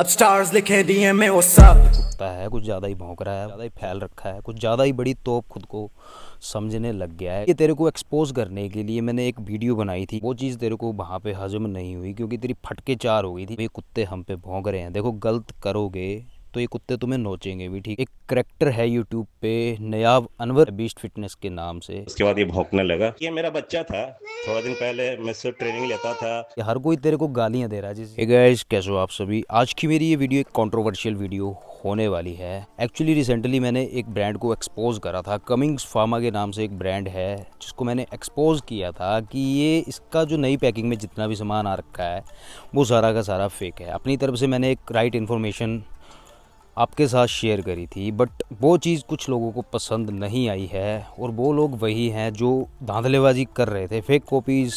अब स्टार्स लिखे दिए में वो सब कुत्ता है, कुछ ज़्यादा ही भौंक रहा है, ज़्यादा ही फैल रखा है, कुछ ज़्यादा ही बड़ी तोप खुद को समझने लग गया है। ये तेरे को एक्सपोज करने के लिए मैंने एक वीडियो बनाई थी, वो चीज़ तेरे को वहाँ पे हजम नहीं हुई क्योंकि तेरी फटके चार हो गई थी। ये कुत्ते हम पे भौंक रहे हैं, देखो गलत करोगे तो ये कुत्ते तुम्हें नोचेंगे भी। ठीक, एक करेक्टर है यूट्यूब पे नयाब अनवर बीस्ट फिटनेस के नाम से। उसके बाद ये भौंकने लगा। ये मेरा बच्चा था, थोड़ा दिन पहले मुझसे ट्रेनिंग लेता था। ये हर कोई तेरे को गालियां दे रहा है। जैसे गाइस, कैसे हो आप सभी। आज की मेरी ये वीडियो एक कंट्रोवर्शियल वीडियो होने वाली है। एक्चुअली रिसेंटली मैंने एक ब्रांड को एक्सपोज करा था, कमिंग्स फार्मा के नाम से एक ब्रांड है जिसको मैंने एक्सपोज किया था कि ये इसका जो नई पैकिंग में जितना भी सामान आ रखा है वो सारा का सारा फेक है। अपनी तरफ से मैंने एक राइट इन्फॉर्मेशन आपके साथ शेयर करी थी, बट वो चीज़ कुछ लोगों को पसंद नहीं आई है और वो लोग वही हैं जो धांधलेबाजी कर रहे थे, फेक कॉपीज़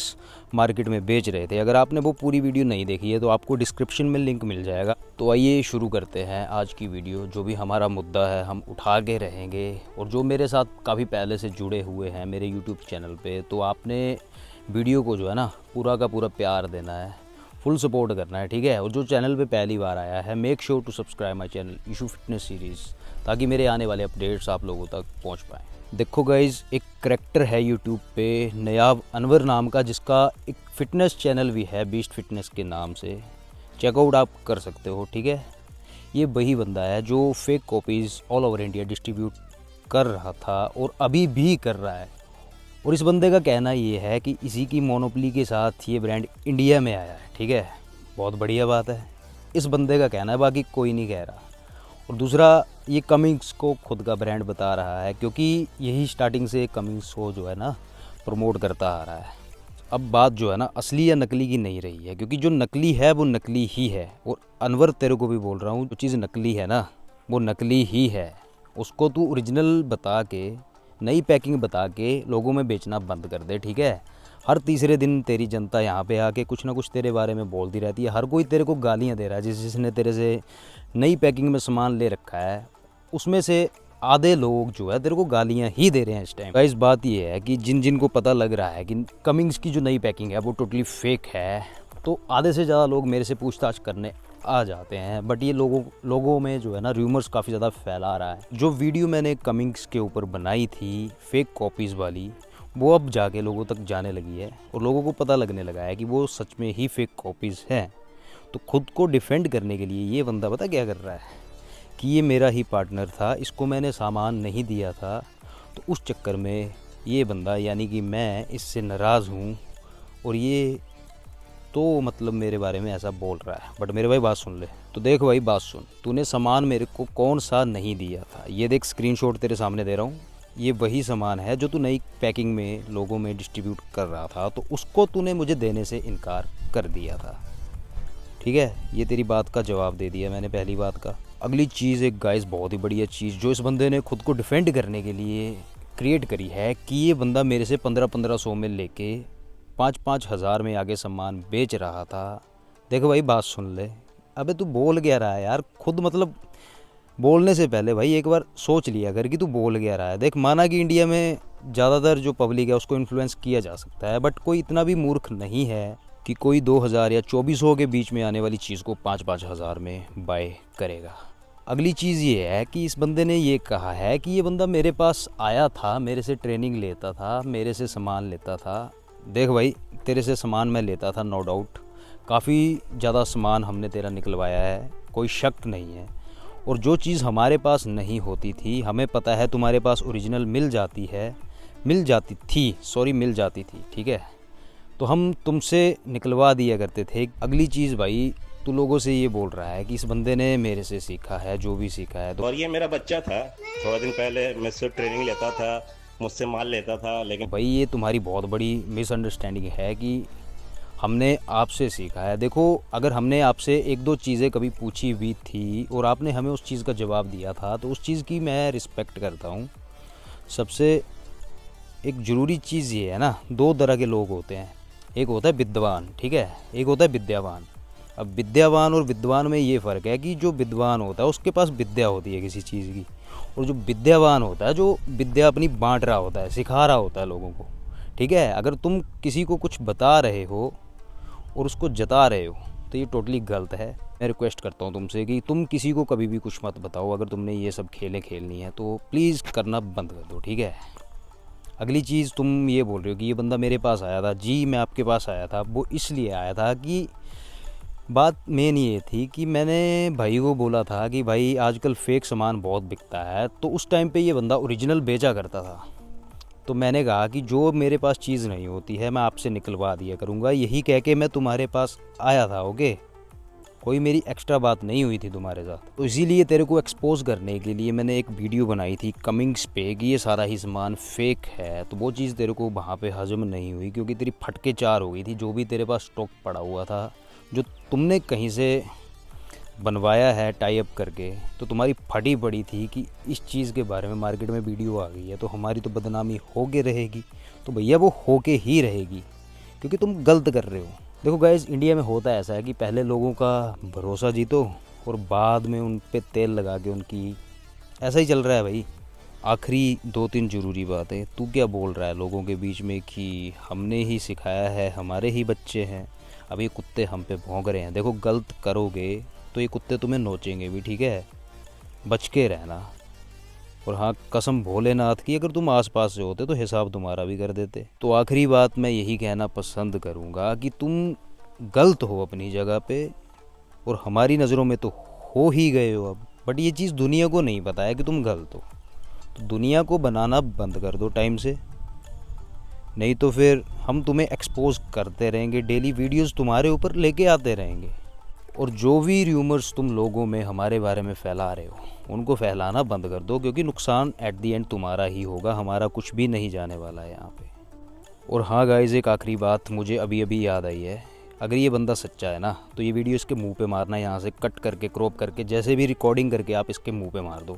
मार्केट में बेच रहे थे। अगर आपने वो पूरी वीडियो नहीं देखी है तो आपको डिस्क्रिप्शन में लिंक मिल जाएगा। तो आइए शुरू करते हैं आज की वीडियो। जो भी हमारा मुद्दा है हम उठा के रहेंगे, और जो मेरे साथ काफ़ी पहले से जुड़े हुए हैं मेरे यूट्यूब चैनल पर, तो आपने वीडियो को जो है ना पूरा का पूरा प्यार देना है, फुल सपोर्ट करना है, ठीक है। और जो चैनल पे पहली बार आया है, make sure to subscribe my channel इशू फिटनेस सीरीज़, ताकि मेरे आने वाले अपडेट्स आप लोगों तक पहुंच पाएँ। देखो गाइज, एक करेक्टर है यूट्यूब पे नयाब अनवर नाम का, जिसका एक फ़िटनेस चैनल भी है बीस्ट फिटनेस के नाम से, चेकआउट आप कर सकते हो, ठीक है। ये वही बंदा है जो fake copies all over India distribute कर रहा था और अभी भी कर रहा है। और इस बंदे का कहना ये है कि इसी की मोनोपोली के साथ ये ब्रांड इंडिया में आया है, ठीक है। बहुत बढ़िया बात है, इस बंदे का कहना है, बाकी कोई नहीं कह रहा। और दूसरा, ये कमिंग्स को खुद का ब्रांड बता रहा है क्योंकि यही स्टार्टिंग से कमिंग्स को जो है ना प्रमोट करता आ रहा है। अब बात जो है ना असली या नकली की नहीं रही है, क्योंकि जो नकली है वो नकली ही है। और अनवर, तेरे को भी बोल रहा हूँ, जो चीज़ नकली है ना वो नकली ही है। उसको तू ओरिजिनल बता के, नई पैकिंग बता के लोगों में बेचना बंद कर दे, ठीक है। हर तीसरे दिन तेरी जनता यहाँ पे आके कुछ ना कुछ तेरे बारे में बोलती रहती है। हर कोई तेरे को गालियाँ दे रहा है, जिसने तेरे से नई पैकिंग में सामान ले रखा है उसमें से आधे लोग जो है तेरे को गालियाँ ही दे रहे हैं इस टाइम। इस बात ये है कि जिन जिन को पता लग रहा है कि कमिंग्स की जो नई पैकिंग है वो टोटली फेक है, तो आधे से ज़्यादा लोग मेरे से पूछताछ करने आ जाते हैं। बट ये लोगों में जो है ना रूमर्स काफ़ी ज़्यादा फैला रहा है। जो वीडियो मैंने कमिंग्स के ऊपर बनाई थी फेक कॉपीज़ वाली, वो अब जाके लोगों तक जाने लगी है और लोगों को पता लगने लगा है कि वो सच में ही फेक कॉपीज़ हैं। तो खुद को डिफेंड करने के लिए ये बंदा पता क्या कर रहा है कि ये मेरा ही पार्टनर था, इसको मैंने सामान नहीं दिया था, तो उस चक्कर में ये बंदा यानी कि मैं इससे नाराज़ हूँ और ये तो मतलब मेरे बारे में ऐसा बोल रहा है। बट मेरे भाई बात सुन ले। तो देख भाई, बात सुन, तूने सामान मेरे को कौन सा नहीं दिया था, ये देख स्क्रीनशॉट तेरे सामने दे रहा हूँ। ये वही सामान है जो तू नई पैकिंग में लोगों में डिस्ट्रीब्यूट कर रहा था, तो उसको तूने मुझे देने से इनकार कर दिया था, ठीक है। ये तेरी बात का जवाब दे दिया मैंने पहली बात का। अगली चीज़ एक गाइस बहुत ही बढ़िया चीज़ जो इस बंदे ने खुद को डिफेंड करने के लिए क्रिएट करी है कि ये बंदा मेरे से 1500 में लेके 5,000 में आगे सामान बेच रहा था। देखो भाई, बात सुन ले। अबे तू बोल क्या रहा है यार, खुद मतलब बोलने से पहले भाई एक बार सोच लिया कर कि तू बोल क्या रहा है। देख, माना कि इंडिया में ज़्यादातर जो पब्लिक है उसको इन्फ्लुएंस किया जा सकता है, बट कोई इतना भी मूर्ख नहीं है कि कोई 2000 या 2400 के बीच में आने वाली चीज़ को 5,000 में बाय करेगा। अगली चीज़ ये है कि इस बंदे ने ये कहा है कि ये बंदा मेरे पास आया था, मेरे से ट्रेनिंग लेता था, मेरे से सामान लेता था। देख भाई, तेरे से सामान मैं लेता था, नो डाउट, काफ़ी ज़्यादा सामान हमने तेरा निकलवाया है, कोई शक नहीं है। और जो चीज़ हमारे पास नहीं होती थी, हमें पता है तुम्हारे पास ओरिजिनल मिल जाती थी, ठीक है, तो हम तुमसे निकलवा दिया करते थे। अगली चीज़ भाई, तू लोगों से ये बोल रहा है कि इस बंदे ने मेरे से सीखा है, जो भी सीखा है। और ये मेरा बच्चा था, थोड़ा दिन पहले मुझसे ट्रेनिंग लेता था, मुझसे माल लेता था। लेकिन भाई ये तुम्हारी बहुत बड़ी मिसअंडरस्टैंडिंग है कि हमने आपसे सीखा है। देखो, अगर हमने आपसे एक दो चीज़ें कभी पूछी हुई थी और आपने हमें उस चीज़ का जवाब दिया था, तो उस चीज़ की मैं रिस्पेक्ट करता हूँ। सबसे एक ज़रूरी चीज़ ये है ना, दो तरह के लोग होते हैं, एक होता है विद्वान, ठीक है, एक होता है विद्यावान। अब विद्यावान और विद्वान में ये फ़र्क है कि जो विद्वान होता है उसके पास विद्या होती है किसी चीज़ की, और जो विद्यावान होता है जो विद्या अपनी बांट रहा होता है, सिखा रहा होता है लोगों को, ठीक है। अगर तुम किसी को कुछ बता रहे हो और उसको जता रहे हो तो ये टोटली गलत है। मैं रिक्वेस्ट करता हूँ तुमसे कि तुम किसी को कभी भी कुछ मत बताओ। अगर तुमने ये सब खेलें खेलनी है तो प्लीज़ करना बंद कर दो, ठीक है। अगली चीज़, तुम ये बोल रहे हो कि ये बंदा मेरे पास आया था। जी मैं आपके पास आया था, वो इसलिए आया था कि बात मेन ये थी कि मैंने भाई को बोला था कि भाई आजकल फ़ेक सामान बहुत बिकता है। तो उस टाइम पे ये बंदा ओरिजिनल बेचा करता था। तो मैंने कहा कि जो मेरे पास चीज़ नहीं होती है मैं आपसे निकलवा दिया करूँगा, यही कह के मैं तुम्हारे पास आया था। ओके, कोई मेरी एक्स्ट्रा बात नहीं हुई थी तुम्हारे साथ। तो इसीलिए तेरे को एक्सपोज करने के लिए मैंने एक वीडियो बनाई थी कमिंग्स पे कि ये सारा ही सामान फेक है। तो वो चीज़ तेरे को वहाँ पे हजम नहीं हुई, क्योंकि तेरी फटके चार हो गई थी। जो भी तेरे पास स्टॉक पड़ा हुआ था, जो तुमने कहीं से बनवाया है टाई अप करके, तो तुम्हारी फटी पड़ी थी कि इस चीज़ के बारे में मार्केट में वीडियो आ गई है तो हमारी तो बदनामी होके रहेगी। तो भैया वो होके ही रहेगी, क्योंकि तुम गलत कर रहे हो। देखो गाइस, इंडिया में होता ऐसा है कि पहले लोगों का भरोसा जीतो और बाद में उन पे तेल लगा के उनकी, ऐसा ही चल रहा है भाई। आखिरी 2-3 ज़रूरी बातें, तू क्या बोल रहा है लोगों के बीच में कि हमने ही सिखाया है, हमारे ही बच्चे हैं, अब ये कुत्ते हम पे भौंक रहे हैं। देखो गलत करोगे तो ये कुत्ते तुम्हें नोचेंगे भी, ठीक है, बच के रहना। और हाँ, कसम भोलेनाथ की, अगर तुम आसपास से होते तो हिसाब तुम्हारा भी कर देते। तो आखिरी बात मैं यही कहना पसंद करूँगा कि तुम गलत हो अपनी जगह पे, और हमारी नज़रों में तो हो ही गए हो अब। बट ये चीज़ दुनिया को नहीं पता है कि तुम गलत हो। तो दुनिया को बनाना बंद कर दो टाइम से, नहीं तो फिर हम तुम्हें एक्सपोज करते रहेंगे, डेली वीडियोस तुम्हारे ऊपर लेके आते रहेंगे। और जो भी र्यूमर्स तुम लोगों में हमारे बारे में फैला रहे हो, उनको फैलाना बंद कर दो, क्योंकि नुकसान एट दी एंड तुम्हारा ही होगा, हमारा कुछ भी नहीं जाने वाला है यहाँ पे। और हाँ गाइस, एक आखिरी बात मुझे अभी अभी याद आई है। अगर ये बंदा सच्चा है ना, तो ये वीडियो इसके मुंह पे मारना, यहाँ से कट करके क्रॉप करके जैसे भी रिकॉर्डिंग करके आप इसके मुंह पे मार दो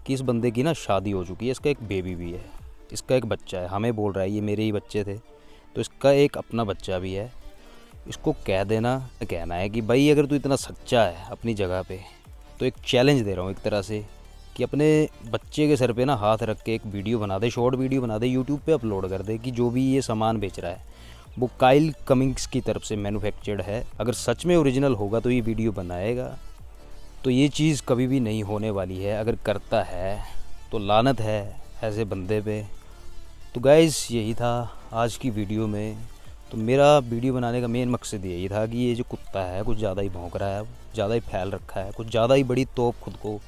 कि इस बंदे की ना शादी हो चुकी है, इसका एक बेबी भी है, इसका एक बच्चा है। हमें बोल रहा है ये मेरे ही बच्चे थे, तो इसका एक अपना बच्चा भी है। इसको कह देना, कहना है कि भाई अगर तू इतना सच्चा है अपनी जगह पे, तो एक चैलेंज दे रहा हूँ एक तरह से कि अपने बच्चे के सर पे ना हाथ रख के एक वीडियो बना दे, शॉर्ट वीडियो बना दे, यूट्यूब पे अपलोड कर दे कि जो भी ये सामान बेच रहा है वो काइल कमिंग्स की तरफ से मैन्युफैक्चर्ड है। अगर सच में ओरिजिनल होगा तो ये वीडियो बनाएगा। तो ये चीज़ कभी भी नहीं होने वाली है। अगर करता है तो लानत है ऐसे बंदे पे। तो गाइस, यही था आज की वीडियो में। तो मेरा वीडियो बनाने का मेन मकसद यही था कि ये जो कुत्ता है कुछ ज़्यादा ही भौंक रहा है, ज़्यादा ही फैल रखा है, कुछ ज़्यादा ही बड़ी तोप खुद को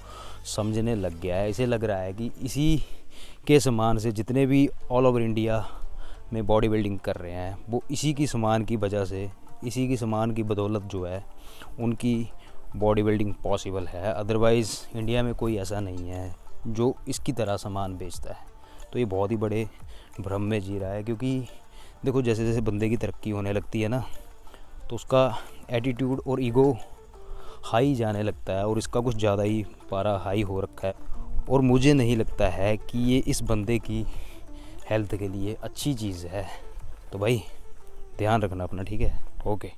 समझने लग गया है। इसे लग रहा है कि इसी के सामान से जितने भी ऑल ओवर इंडिया में बॉडी बिल्डिंग कर रहे हैं, वो इसी की सामान की वजह से, इसी की सामान की बदौलत जो है उनकी बॉडी बिल्डिंग पॉसिबल है। अदरवाइज़ इंडिया में कोई ऐसा नहीं है जो इसकी तरह सामान बेचता है। तो ये बहुत ही बड़े भ्रम में जी रहा है, क्योंकि देखो जैसे जैसे बंदे की तरक्की होने लगती है ना, तो उसका एटीट्यूड और ईगो हाई जाने लगता है, और इसका कुछ ज़्यादा ही पारा हाई हो रखा है। और मुझे नहीं लगता है कि ये इस बंदे की हेल्थ के लिए अच्छी चीज़ है। तो भाई ध्यान रखना अपना, ठीक है। ओके।